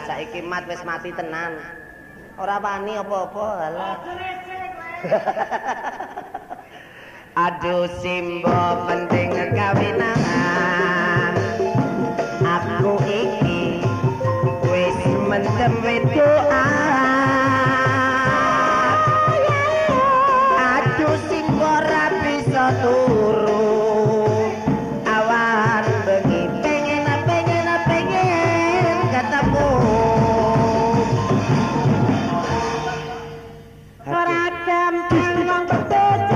saiki mat wis mati tenan. Ora wani apa-apa halah. Aduh simbo penting kawinan. Aku iki wis mendem wedoan. Aduh simbo ora bisa turu. Awan bengi pengen ketemu. Ora gampang wong bejoan,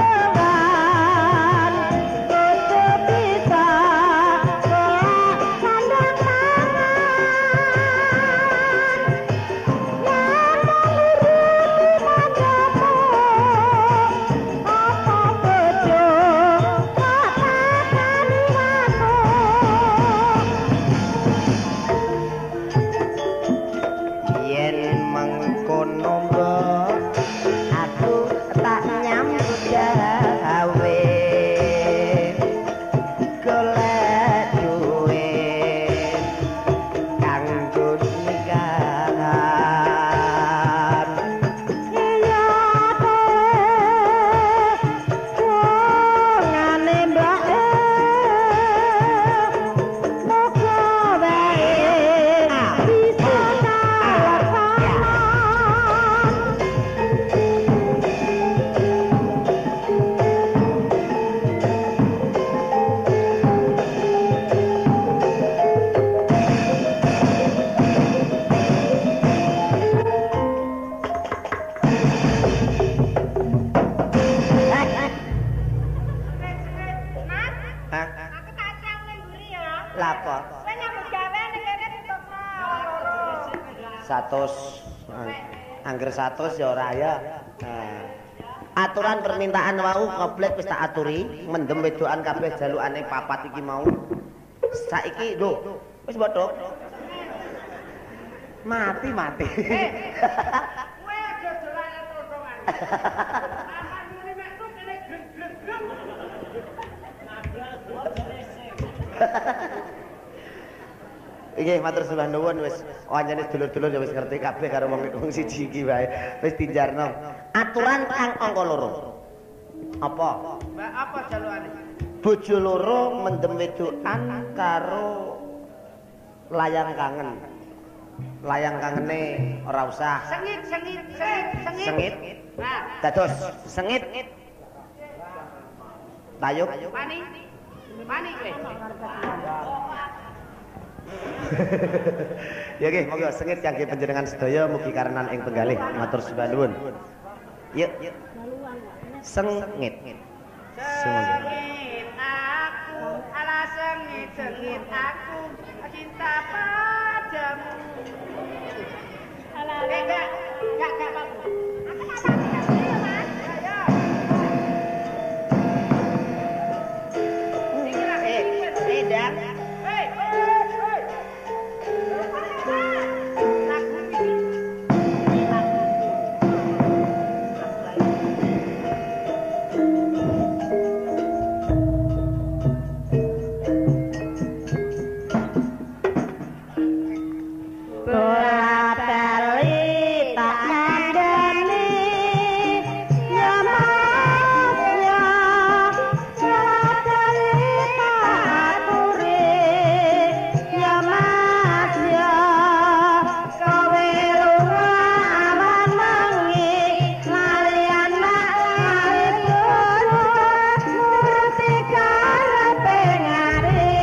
kudu bisa golek sandang pangan. Yen urip manjamu, apa bojo kok takani aku. Yen mengkono mbok aku tak nyambut gawe golek duit kanggo nikahan. Iya ngane mbake moga wae bisa kalasan. Aku tak siap ning mburi ya. Lah apa? Kowe nyambut gawe ning kene ditokno. 100 angger 100 ya ora ya. Aturan permintaan wau komplit wis tak aturi, mendem wedokan kabeh jalukane papat iki mau. Saiki lho, wis bodhok. Mati. Kowe aja dolan totrongan. Aman ngene mek kok kene gleng-gleng. Iki matur sembah nuwun wis anjene dulur-dulur ya wis ngerti kabeh karo wong siji iki wae. Wis dinjarno. Aturan kang angka 2. Apa? Mbak apa jalukane? Bojo loro mendem wedokan karo layang kangen. Layang kangene ora usah. Sengit. Sengit. Nah, Dados sengit. Tayub. Mani kowe. Ya nggih, monggo sengit kangge panjenengan sedaya mugi karenan ing penggalih. Matur sembah nuwun. Yuk. Sengit. Sengit aku, ala sengit aku, cinta padamu. Enggak apa-apa. Aku tak tahu ya, Mas. Ya. Edan. Hei. Lagu ini. Bola bali tak ngandani ya mas ya bola bali tak aturi ya mas ya kowe loro awan wengi lalian mak dulu nuruti karepe ngari.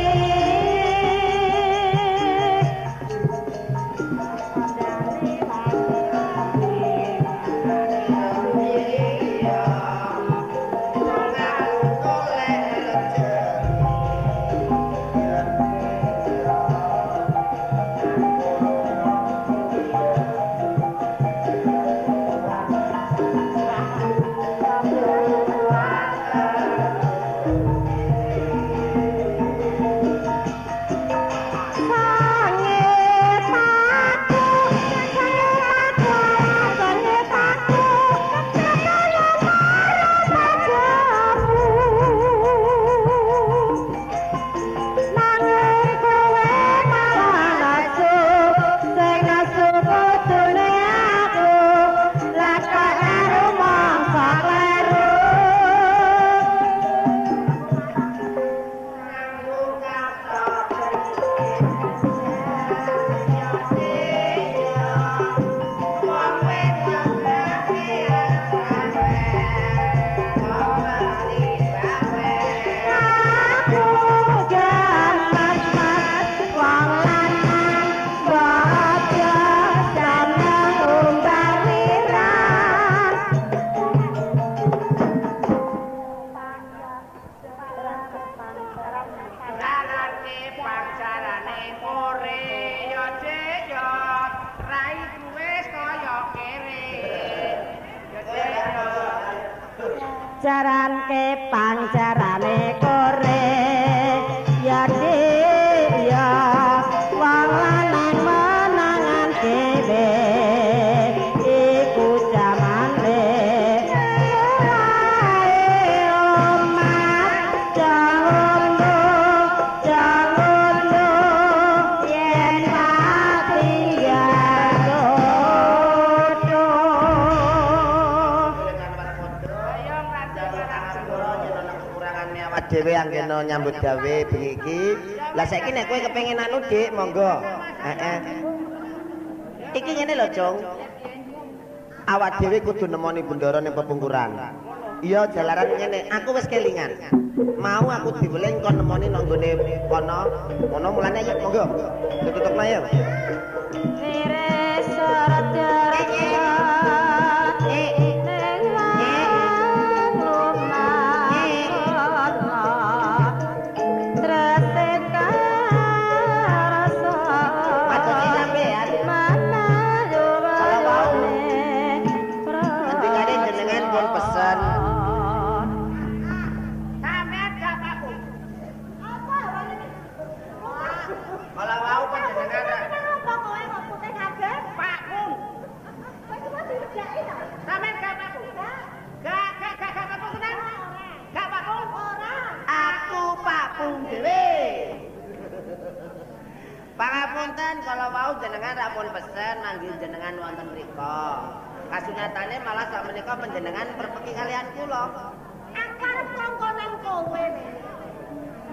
jaran kepang jarane kore ya dik ya wong lanang menangan dhewe iku jamane dhewe anggene nyambut gawe bengi iki. Lah saiki nek kowe kepengin anu Dik, monggo. Heeh. Iki ngene lho, Cung. Awak dhewe kudu nemoni bendara ning pepungkuran. Iya, jalaran ngene. Aku wis kelingan. Mau aku diweling kon nemoni nang gone kono. Ngono mulane ayo monggo. Tutupna ya. Wire sarata Pangapunten kalau wau jenengan rapun pesen manggil jenengan wonten mriko. Kasunatane malah sakmenika panjenengan perpeki kalian kula. Aku arep kongkonan kowe.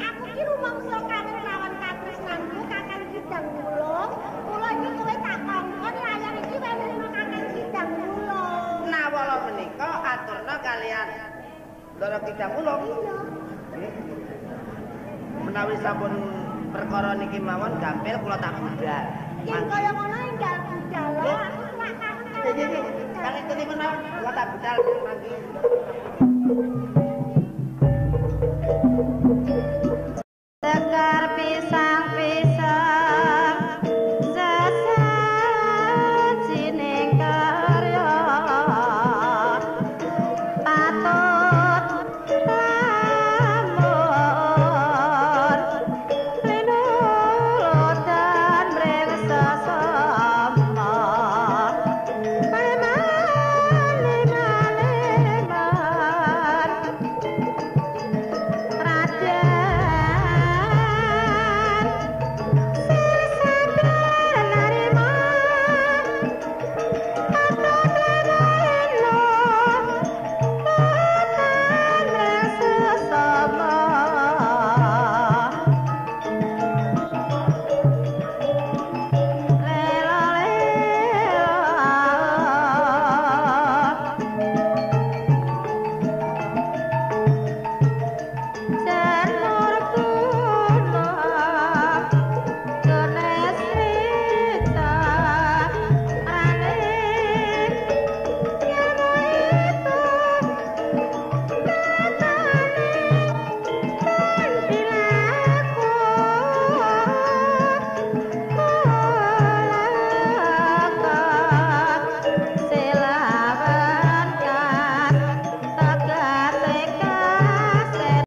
Aku ki rumangsa kangen lawan katresnanku kakang Sidang Wulung. Kula iki kowe tak kongkon layar iki wenehi kakang Sidang Wulung. Nawala menika aturna kalian Ndara Sidang Wulung. Iya. Menawi sampun perkara niki mawon gampil kula tak budal. Yen kaya ngono enggal budal. Aku sak kangen. Nggih. Kali itu menawa kula tak budal mangke.